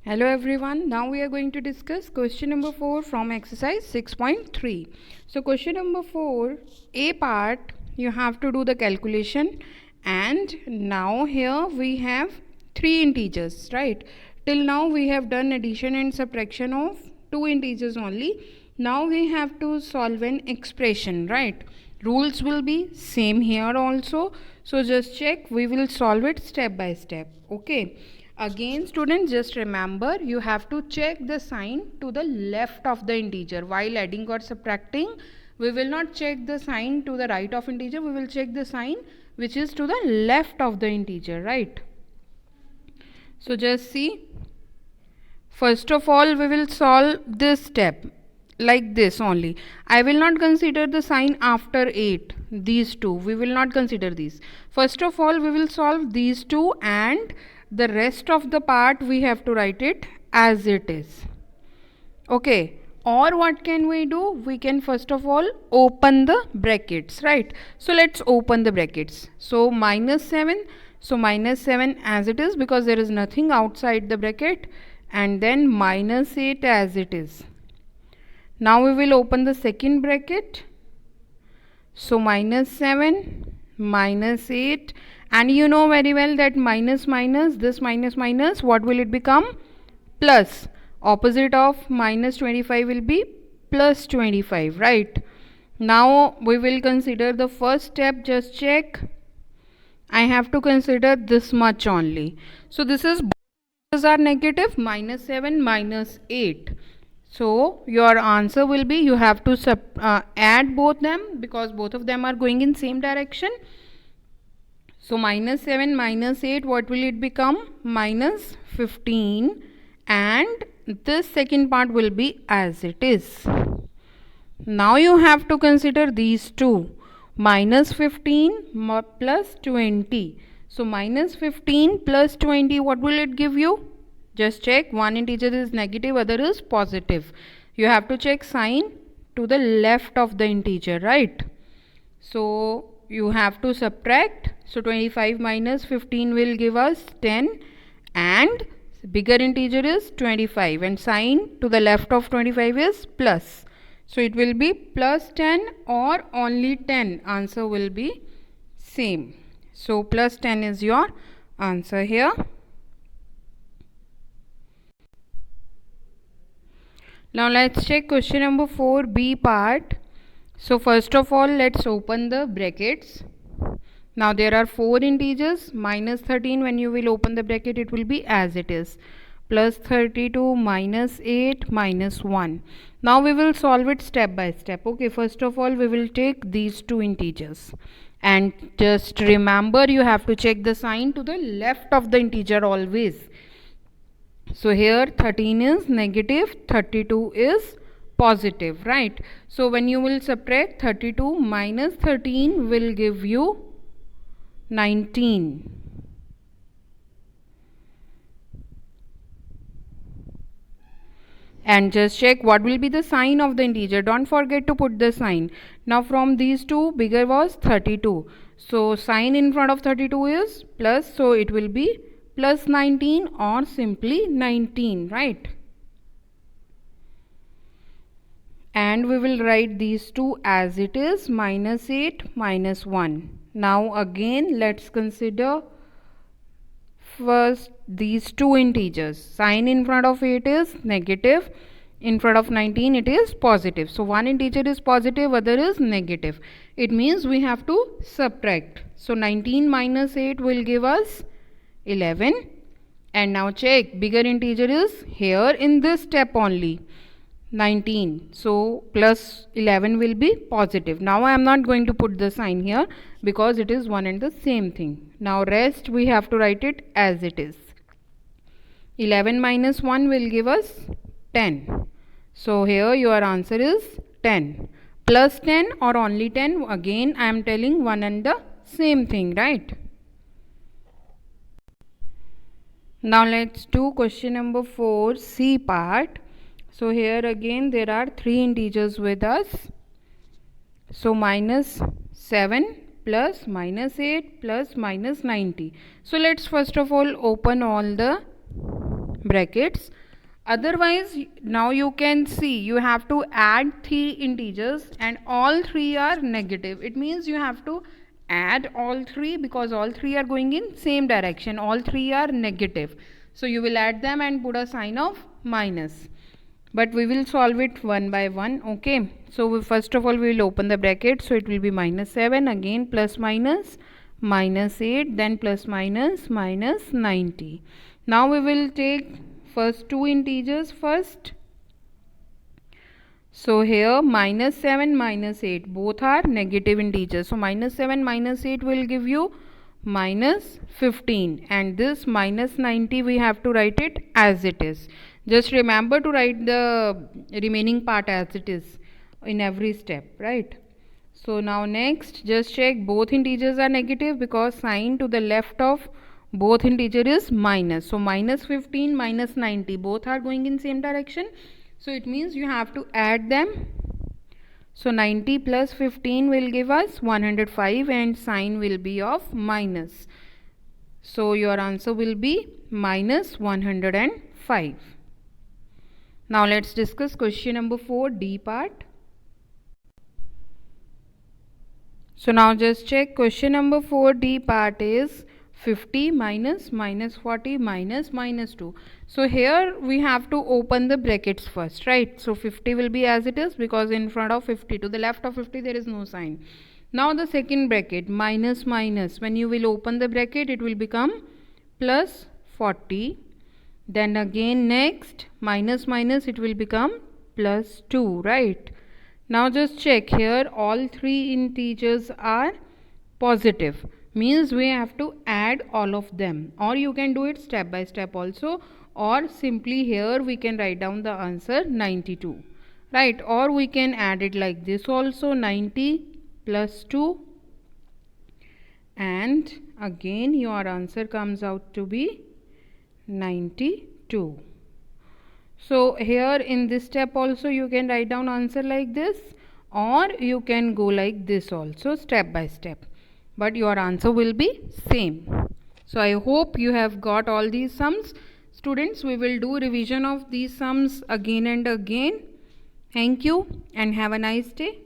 Hello everyone, now we are going to discuss question number 4 from exercise 6.3. So question number 4, A part, you have to do the calculation, and now here we have 3 integers, right? Till now we have done addition and subtraction of 2 integers only. Now we have to solve an expression, right? Rules will be same here also. So just check, we will solve it step by step, okay? Again students, just remember you have to check the sign to the left of the integer. While adding or subtracting, we will not check the sign to the right of integer, we will check the sign which is to the left of the integer, right? So just see, first of all we will solve this step like this only. I will not consider the sign after 8, these two, we will not consider these. First of all we will solve these two, and the rest of the part we have to write it as it is, okay? Or what can we do? We can first of all open the brackets, right? So let's open the brackets. So minus 7, so minus 7 as it is because there is nothing outside the bracket, and then minus 8 as it is. Now we will open the second bracket. So minus 7, minus 8, and you know very well that minus minus, this minus minus, what will it become? Plus. Opposite of minus 25 will be plus 25, right? Now we will consider the first step. Just check, I have to consider this much only. So this is, both are negative, minus 7, minus 8. So your answer will be, you have to add both them because both of them are going in same direction. So minus 7 minus 8, what will it become? Minus 15, and this second part will be as it is. Now you have to consider these two, minus 15 plus 20. So minus 15 plus 20, what will it give you? Just check, one integer is negative, other is positive. You have to check sign to the left of the integer, right? So you have to subtract. So 25 minus 15 will give us 10, and bigger integer is 25, and sign to the left of 25 is plus. So it will be plus 10 or only 10. Answer will be same. So plus 10 is your answer here. Now let's check question number 4, B part. So first of all let's open the brackets. Now there are 4 integers. Minus 13, when you will open the bracket it will be as it is. Plus 32, minus 8, minus 1. Now we will solve it step by step, okay? First of all we will take these two integers, and just remember you have to check the sign to the left of the integer always. So here 13 is negative, 32 is positive, right? So when you will subtract, 32 minus 13 will give you 19. And just check what will be the sign of the integer. Don't forget to put the sign. Now from these two, bigger was 32. So sign in front of 32 is plus, so it will be plus 19 or simply 19, right? And we will write these two as it is, minus 8, minus 1. Now again let's consider first these two integers. Sign in front of 8 is negative, in front of 19 it is positive. So one integer is positive, other is negative. It means we have to subtract. So 19 minus 8 will give us 11. And now check, bigger integer is here in this step only, 19. So plus 11 will be positive. Now I am not going to put the sign here because it is one and the same thing. Now rest we have to write it as it is. 11 minus 1 will give us 10. So here your answer is 10. Plus 10 or only 10, again I am telling one and the same thing, right? Now let's do question number 4, C part. So here again there are 3 integers with us. So minus 7 plus minus 8 plus minus 90. So let's first of all open all the brackets. Otherwise, now you can see you have to add 3 integers and all 3 are negative. It means you have to add all 3 because all 3 are going in same direction. All 3 are negative. So you will add them and put a sign of minus. But we will solve it one by one. Okay. So first of all we will open the bracket. So it will be minus 7, again plus minus, minus 8, then plus minus, minus 90. Now we will take first 2 integers first. So here minus 7, minus 8 both are negative integers. So minus 7, minus 8 will give you minus 15, and this minus 90 we have to write it as it is. Just remember to write the remaining part as it is in every step, right? So now next, just check both integers are negative because sign to the left of both integer is minus. So minus 15, minus 90 both are going in same direction. So it means you have to add them. So 90 plus 15 will give us 105 and sign will be of minus. So your answer will be minus 105. Now let's discuss question number 4, D part. So now just check question number 4, D part is 50 minus, minus 40 minus, minus 2. So here we have to open the brackets first, right? So 50 will be as it is because in front of 50, to the left of 50 there is no sign. Now the second bracket, minus minus, when you will open the bracket it will become plus 40. Then again next, minus minus, it will become plus 2, right? Now just check here, all 3 integers are positive. Means we have to add all of them, or you can do it step by step also, or simply here we can write down the answer 92, right? Or we can add it like this also, 90 plus 2, and again your answer comes out to be 92. So here in this step also you can write down answer like this, or you can go like this also, step by step, but your answer will be same. So I hope you have got all these sums. Students, we will do revision of these sums again and again. Thank you and have a nice day.